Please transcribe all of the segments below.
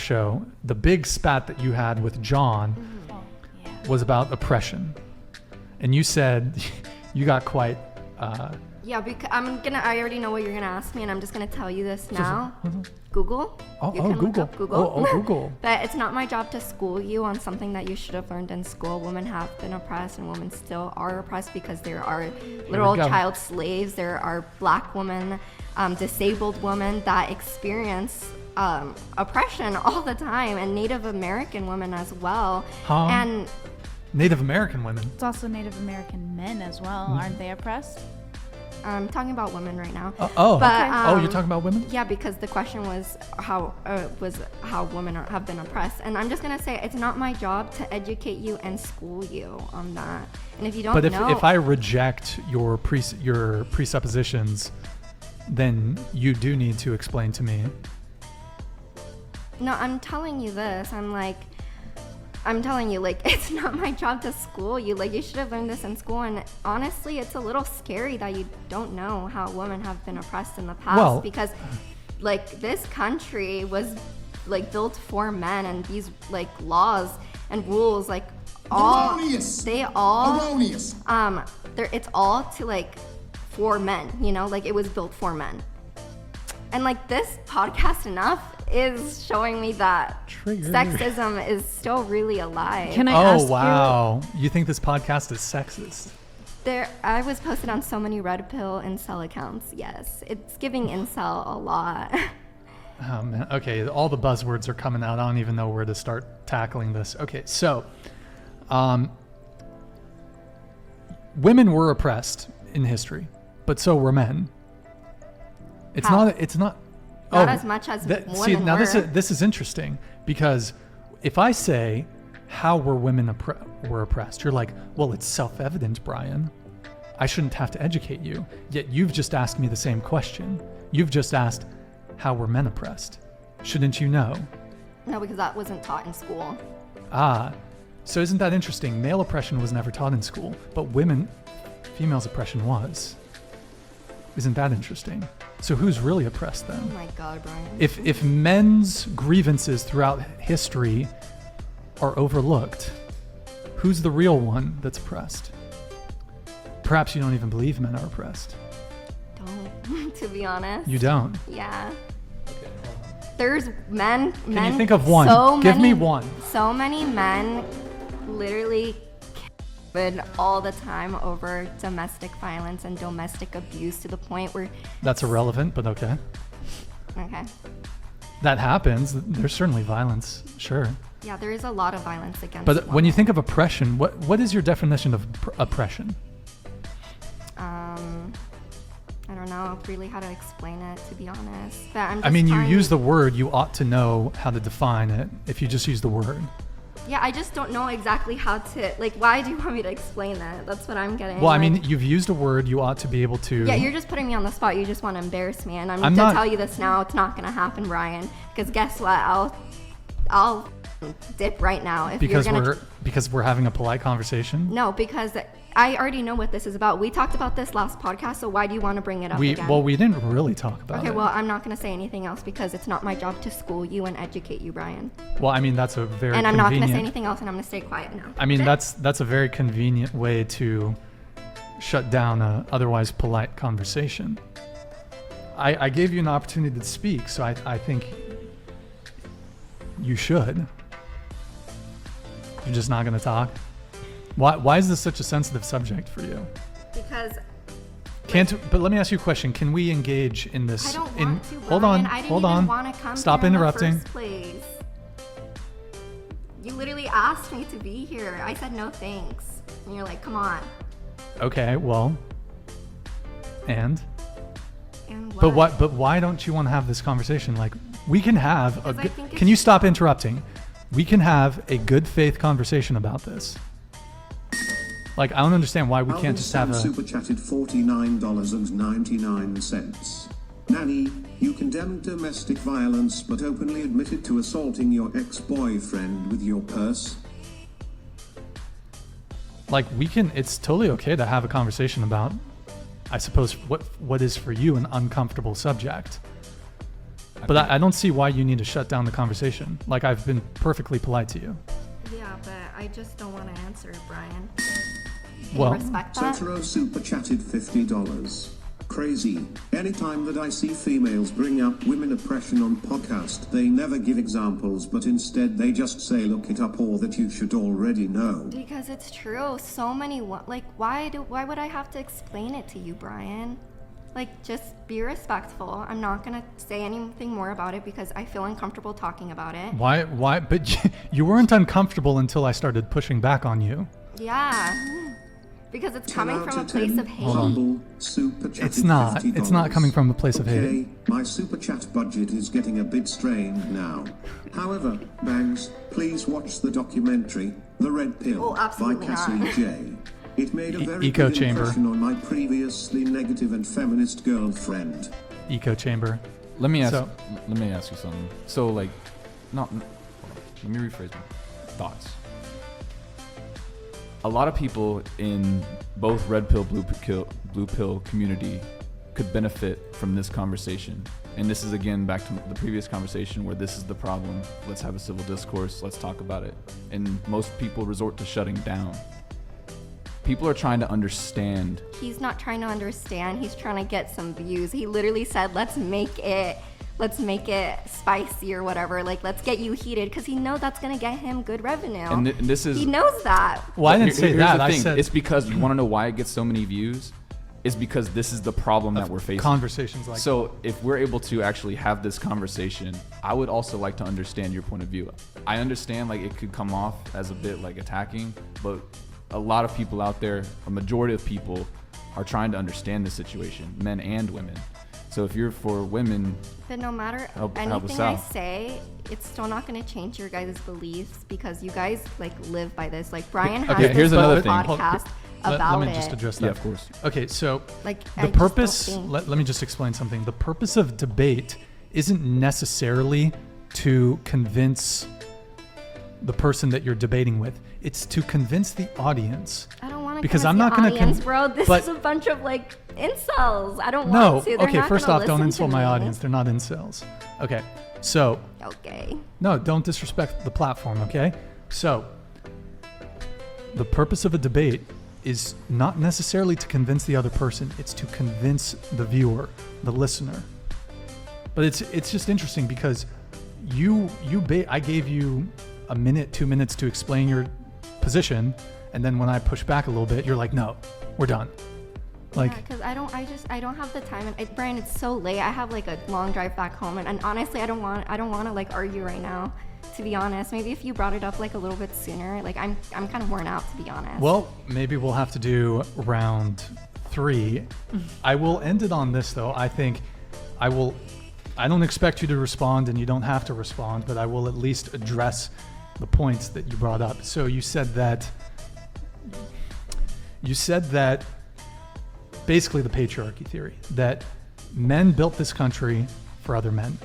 show, the big spat that you had with John was about oppression. And you said you got quite... Yeah, because I already know what you're gonna ask me, and I'm just gonna tell you this now. Google. Google. Google. Google. But it's not my job to school you on something that you should have learned in school. Women have been oppressed, and women still are oppressed because there are literal child slaves. There are black women, disabled women that experience oppression all the time, and Native American women as well. And Native American women. It's also Native American men as well. Aren't they oppressed? I'm talking about women right now. You're talking about women? Yeah, because the question was how women have been oppressed, and I'm just gonna say it's not my job to educate you and school you on that. And if you don't know, if I reject your presuppositions, then you do need to explain to me. No, I'm telling you this. I'm telling you, like, it's not my job to school you. Like, you should have learned this in school. And honestly, it's a little scary that you don't know how women have been oppressed in the past. Because, like, this country was, like, built for men. And these, like, laws and rules, like, Erroneous. It's all to, like, for men, you know? Like, it was built for men. And, like, this podcast enough is showing me that sexism is still really alive. Can I ask you think this podcast is sexist? I was posted on so many red pill incel accounts. Yes, it's giving incel a lot. Oh man. Okay, all the buzzwords are coming out. I don't even know where to start tackling this. Okay, so women were oppressed in history, but so were men. It's not as much as women see, now were. this is interesting, because if I say, how were women were oppressed? You're like, well, it's self-evident, Brian. I shouldn't have to educate you. Yet you've just asked me the same question. You've just asked, how were men oppressed? Shouldn't you know? No, because that wasn't taught in school. So isn't that interesting? Male oppression was never taught in school, but females' oppression was. Isn't that interesting? So who's really oppressed then? Oh my God, Brian. If men's grievances throughout history are overlooked, who's the real one that's oppressed? Perhaps you don't even believe men are oppressed. Don't, to be honest. You don't? Yeah. There's men. Can you think of one? Give me one. So many men literally all the time over domestic violence and domestic abuse, to the point where... That's irrelevant, but okay. Okay. That happens. There's certainly violence, sure. Yeah, there is a lot of violence against But women. when you think of oppression, what is your definition of oppression? I don't know really how to explain it, to be honest. But you use the word, you ought to know how to define it if you just use the word. Yeah, I just don't know exactly how to, like, why do you want me to explain that? That's what I'm getting. Well, you've used a word, you ought to be able to... Yeah, you're just putting me on the spot. You just want to embarrass me, and I'm going to tell you this now. It's not going to happen, Brian, because guess what? I'll dip right now. If because we're having a polite conversation? No, because I already know what this is about. We talked about this last podcast, so why do you want to bring it up again? Well, we didn't really talk about it. Okay, well, I'm not going to say anything else because it's not my job to school you and educate you, Brian. Well, that's a very And I'm not going to say anything else, and I'm going to stay quiet now. That's a very convenient way to shut down a otherwise polite conversation. I gave you an opportunity to speak, so I think you should. You're just not going to talk? Why is this such a sensitive subject for you? Because... But let me ask you a question. Can we engage in this? I don't want to, Hold Brian. on. I didn't even want to come Stop here interrupting. in the first place. You literally asked me to be here. I said no thanks. And you're like, come on. Okay, well... And what? But why don't you want to have this conversation? Like, we can have Can you stop interrupting? We can have a good faith conversation about this. Like, I don't understand why we can't just have a... Super chatted $49.99. Nanny, you condemned domestic violence but openly admitted to assaulting your ex-boyfriend with your purse. Like, it's totally okay to have a conversation about, I suppose, what is for you an uncomfortable subject. But I don't see why you need to shut down the conversation. Like, I've been perfectly polite to you. Yeah, but I just don't want to answer it, Brian. Can Well, you respect that? Sotero super chatted $50. Crazy. Anytime that I see females bring up women oppression on podcast, they never give examples, but instead they just say look it up or that you should already know. Because it's true. So many, like, why would I have to explain it to you, Brian? Like, just be respectful. I'm not going to say anything more about it because I feel uncomfortable talking about it. Why? But you weren't uncomfortable until I started pushing back on you. Yeah. Because it's coming 10 from a out of place 10 of hate. humble super chatted It's not. $50. It's not coming from a place of Okay, hate. my super chat budget is getting a bit strained now. However, Bangs, please watch the documentary, The Red Pill, Oh, by absolutely Cassie not. J. It made a very Echo good chamber. impression on my previously negative and feminist girlfriend. Echo chamber. Let me ask So- you something. So like, hold on. Let me rephrase my thoughts. A lot of people in both red pill, blue pill community could benefit from this conversation. And this is again back to the previous conversation where this is the problem. Let's have a civil discourse. Let's talk about it. And most people resort to shutting down. People are trying to understand. He's not trying to understand. He's trying to get some views. He literally said, let's make it spicy or whatever. Like, let's get you heated because he knows that's going to get him good revenue. And this is. He knows that. Well, I didn't say Here's that. the I thing. said It's because you want to know why it gets so many views. Is because this is the problem that we're facing. Conversations like So if we're able to actually have this conversation, I would also like to understand your point of view. I understand like it could come off as a bit like attacking, but a lot of people out there, a majority of people are trying to understand the situation, men and women. So if you're for women, But no matter help us anything I out. say, it's still not going to change your guys' beliefs because you guys like live by this. Like Brian has Okay, this here's whole another thing. podcast about let me it. just address that. yeah, of course. Okay, so Like, I the just don't purpose, think- let me just explain something. The purpose of debate isn't necessarily to convince the person that you're debating with. It's to convince the audience. I don't want to Because I'm not going gonna to audience, bro. This but- is a bunch of like incels. I don't No, want to. They're okay, not first gonna off, don't listen insult to my me. audience. They're not incels. Okay, so, Okay. no, don't disrespect the platform, okay? So, the purpose of a debate is not necessarily to convince the other person, it's to convince the viewer, the listener. But it's just interesting because I gave you a minute, 2 minutes to explain your position, and then when I push back a little bit, you're like, no, we're done. Like, Because I don't have the time. And Brian, it's so late. I have like a long drive back home, and honestly, I don't want to like argue right now. To be honest, maybe if you brought it up like a little bit sooner, like I'm kind of worn out, to be honest. well, maybe we'll have to do round 3. I will end it on this though. I don't expect you to respond, and you don't have to respond, but I will at least address the points that you brought up. So you said that basically the patriarchy theory, that men built this country for other men.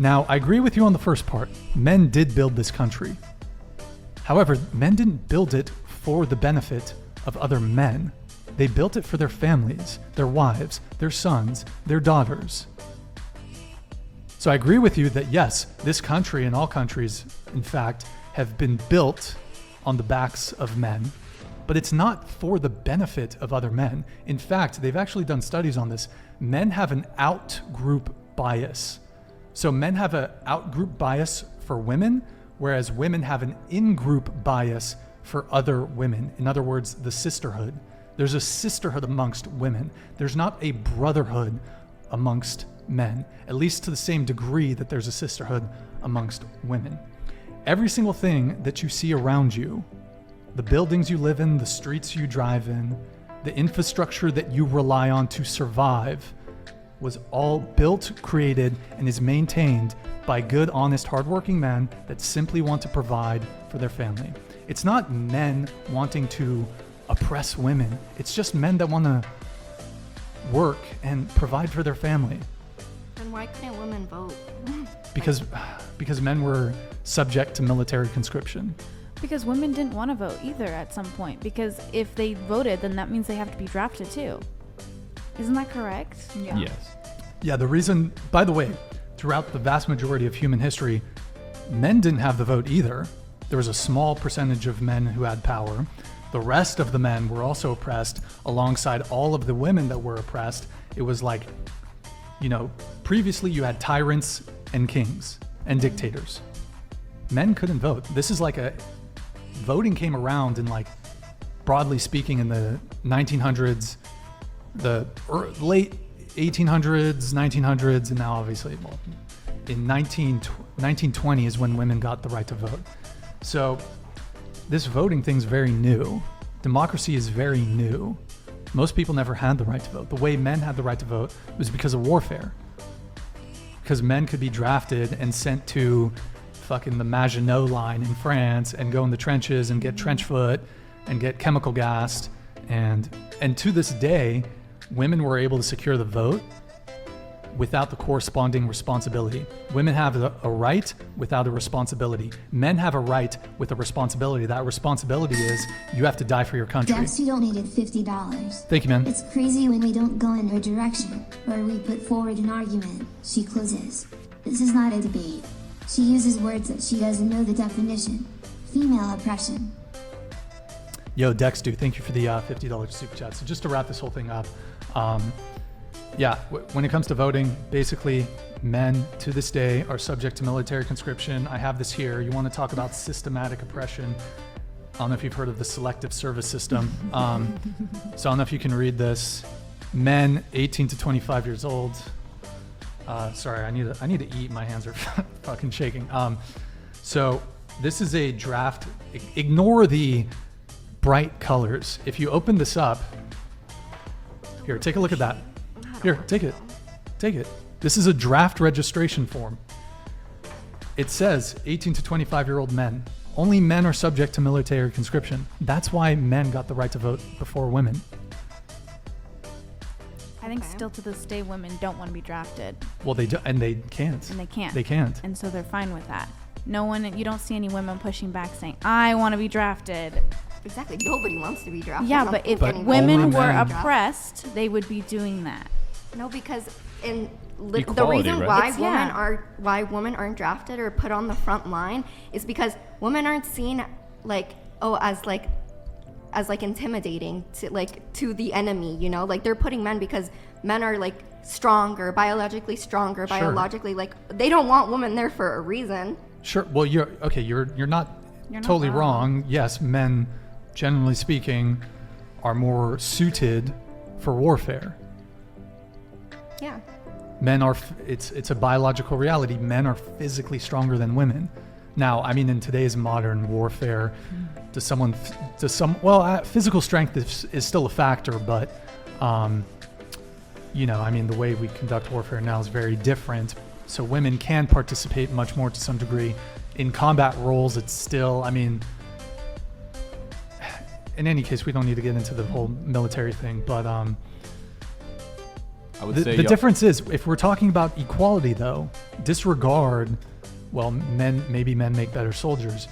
Now, I agree with you on the first part. Men did build this country. However, men didn't build it for the benefit of other men. They built it for their families, their wives, their sons, their daughters. So I agree with you that yes, this country and all countries, in fact, have been built on the backs of men, but it's not for the benefit of other men. In fact, they've actually done studies on this. Men have an out-group bias. So men have an out-group bias for women, whereas women have an in-group bias for other women. In other words, the sisterhood. There's a sisterhood amongst women. There's not a brotherhood amongst men, at least to the same degree that there's a sisterhood amongst women. Every single thing that you see around you, the buildings you live in, the streets you drive in, the infrastructure that you rely on to survive, was all built, created, and is maintained by good, honest, hardworking men that simply want to provide for their family. It's not men wanting to oppress women. It's just men that want to work and provide for their family. Then why couldn't women vote? Because men were subject to military conscription. Because women didn't want to vote either at some point. Because if they voted, then that means they have to be drafted too. Isn't that correct? Yes. Yeah, the reason, by the way, throughout the vast majority of human history, men didn't have the vote either. There was a small percentage of men who had power. The rest of the men were also oppressed alongside all of the women that were oppressed. It was like, previously you had tyrants and kings and dictators. Men couldn't vote. This is like voting came around in, like, broadly speaking, in the 1900s, the late 1800s, 1900s, and now obviously, in 1920 is when women got the right to vote. So this voting thing's very new. Democracy is very new. Most people never had the right to vote. The way men had the right to vote was because of warfare. Because men could be drafted and sent to fucking the Maginot Line in France and go in the trenches and get trench foot and get chemical gassed. And to this day, women were able to secure the vote without the corresponding responsibility. Women have a right without a responsibility. Men have a right with a responsibility. That responsibility is you have to die for your country. Dex, you donated $50. Thank you, man. It's crazy when we don't go in her direction, or we put forward an argument. She closes. This is not a debate. She uses words that she doesn't know the definition. Female oppression. Yo, Dex, dude, thank you for the $50 super chat. So just to wrap this whole thing up, when it comes to voting, basically, men to this day are subject to military conscription. I have this here. You want to talk about systematic oppression? I don't know if you've heard of the selective service system. So I don't know if you can read this. Men 18 to 25 years old. Sorry, I need to eat. My hands are fucking shaking. So this is a draft. Ignore the bright colors. If you open this up, here, take a look at that. Here, take it. Take it. This is a draft registration form. It says 18 to 25-year-old men. Only men are subject to military conscription. That's why men got the right to vote before women. I think still to this day, women don't want to be drafted. Well, they do, and they can't. And they can't. They can't. And so they're fine with that. You don't see any women pushing back saying, I want to be drafted. Exactly. Nobody wants to be drafted. Yeah, but if women were oppressed, they would be doing that. No, because the Equality, reason right? why women aren't drafted or put on the front line is because women aren't seen as intimidating to the enemy, like they're putting men because men are like stronger, biologically Sure. they don't want women there for a reason. Sure. Well, you're not totally wrong. Yes, men, generally speaking, are more suited for warfare. Yeah. Men are, it's a biological reality. Men are physically stronger than women. Now, I mean, in today's modern warfare, physical strength is still a factor, but, the way we conduct warfare now is very different. So women can participate much more to some degree. In combat roles, it's still, in any case, we don't need to get into the whole military thing, but, I would say the difference is, if we're talking about equality, though, disregard, men make better soldiers.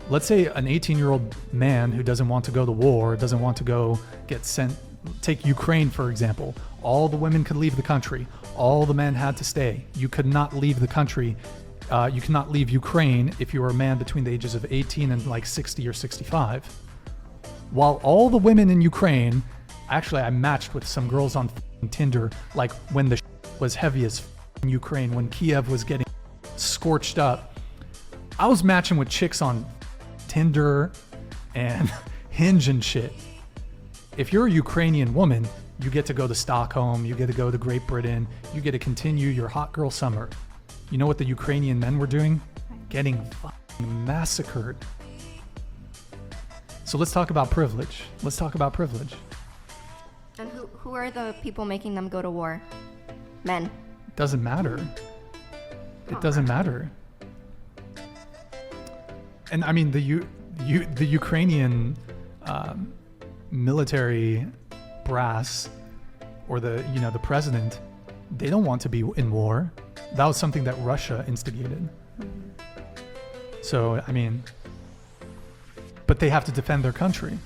Let's say an 18-year-old man who doesn't want to go to war, doesn't want to go get sent, take Ukraine, for example. All the women could leave the country. All the men had to stay. You could not leave the country. You cannot leave Ukraine if you were a man between the ages of 18 and 60 or 65. While all the women in Ukraine, actually, I matched with some girls on Tinder, when the was heavy as in Ukraine, when Kiev was getting scorched up. I was matching with chicks on Tinder and Hinge and shit. If you're a Ukrainian woman, you get to go to Stockholm, you get to go to Great Britain, you get to continue your hot girl summer. You know what the Ukrainian men were doing? Getting fucking massacred. So let's talk about privilege. And who are the people making them go to war? Men. Doesn't matter. It doesn't matter. And the Ukrainian military brass, or the president, they don't want to be in war. That was something that Russia instigated. So but they have to defend their country.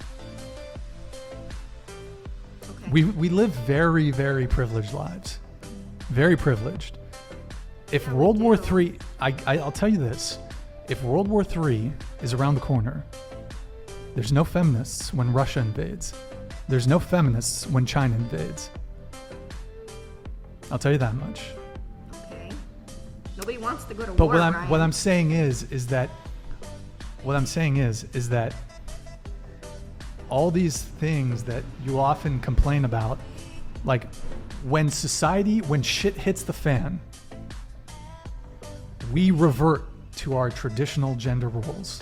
We live very, very privileged lives. Very privileged. if World War III, I'll tell you this, if World War III is around the corner, there's no feminists when Russia invades. There's no feminists when China invades. I'll tell you that much. Okay. Nobody wants to go to But war, Brian. what I'm saying is that all these things that you often complain about, like when shit hits the fan, we revert to our traditional gender roles.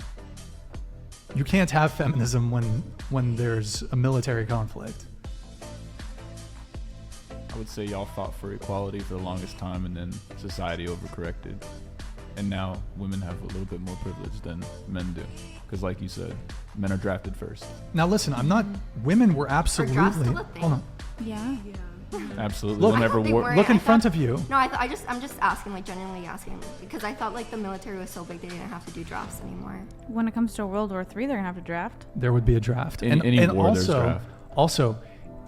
You can't have feminism when there's a military conflict. I would say y'all fought for equality for the longest time, and then society overcorrected. And now women have a little bit more privilege than men do. Because like you said, men are drafted first. Now listen, women were absolutely, drafts still a thing? hold on. Yeah. Absolutely. Look- Whenever I thought they war, weren't. Look in I front thought- of you. No, I'm just asking, like genuinely asking, because I thought like the military was so big they didn't have to do drafts anymore. When it comes to World War III, they're gonna have to draft. There would be a draft. In any war, there's also, draft. also,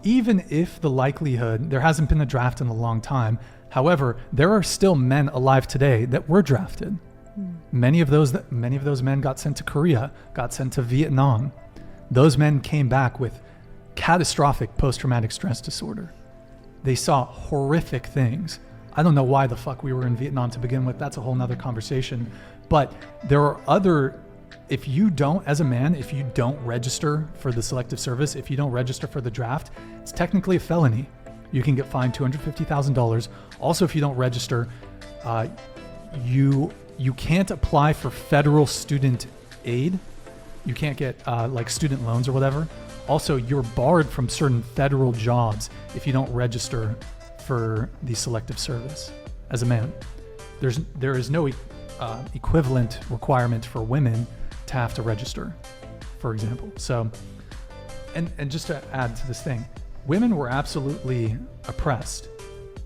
even if the likelihood, there hasn't been a draft in a long time, however, there are still men alive today that were drafted. Many of those men got sent to Korea, got sent to Vietnam. Those men came back with catastrophic post-traumatic stress disorder. They saw horrific things. I don't know why the fuck we were in Vietnam to begin with. That's a whole nother conversation. But there are if you don't, as a man, if you don't register for the selective service, if you don't register for the draft, it's technically a felony. You can get fined $250,000. Also, if you don't register, you can't apply for federal student aid. You can't get like student loans or whatever. Also, you're barred from certain federal jobs if you don't register for the selective service as a man. There is no equivalent requirement for women to have to register, for example. So, and just to add to this thing, women were absolutely oppressed,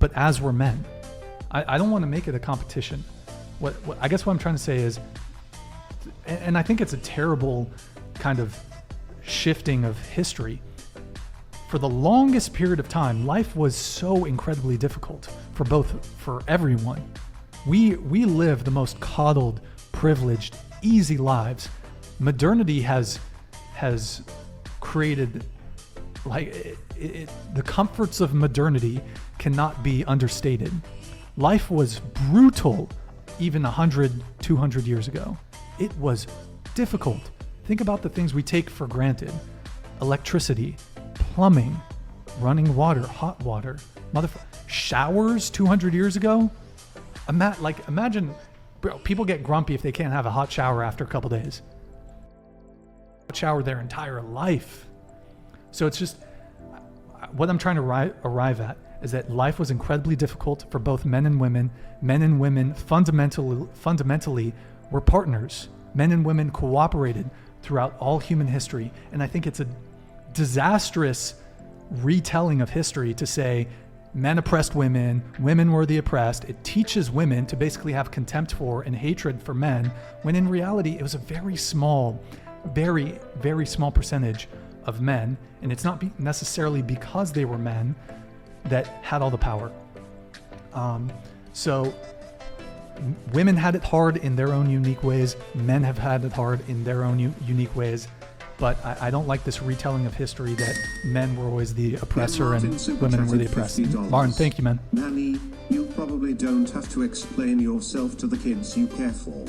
but as were men. I don't want to make it a competition. What I guess what I'm trying to say is, and I think it's a terrible kind of shifting of history. For the longest period of time, life was so incredibly difficult for everyone. We live the most coddled, privileged, easy lives. Modernity has created the comforts of modernity cannot be understated. Life was brutal even 100, 200 years ago. It was difficult. Think about the things we take for granted. Electricity, plumbing, running water, hot water, showers 200 years ago. Imagine people get grumpy if they can't have a hot shower after a couple days. Shower their entire life. So it's just, what I'm trying to arrive at is that life was incredibly difficult for both men and women. Men and women fundamentally were partners. Men and women cooperated throughout all human history. And I think it's a disastrous retelling of history to say men oppressed women, women were the oppressed. It teaches women to basically have contempt for and hatred for men, when in reality it was a very small, very, very small percentage of men. And it's not necessarily because they were men that had all the power. So women had it hard in their own unique ways. Men have had it hard in their own unique ways. But I don't like this retelling of history that men were always the oppressor and women were the oppressed. Martin, thank you, man. Nanny, you probably don't have to explain yourself to the kids you care for.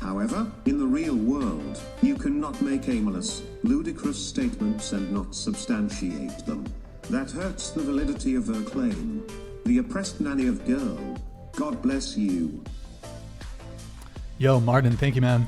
However, in the real world, you cannot make aimless, ludicrous statements and not substantiate them. That hurts the validity of her claim. The oppressed nanny of girl. God bless you. Yo, Martin, thank you, man.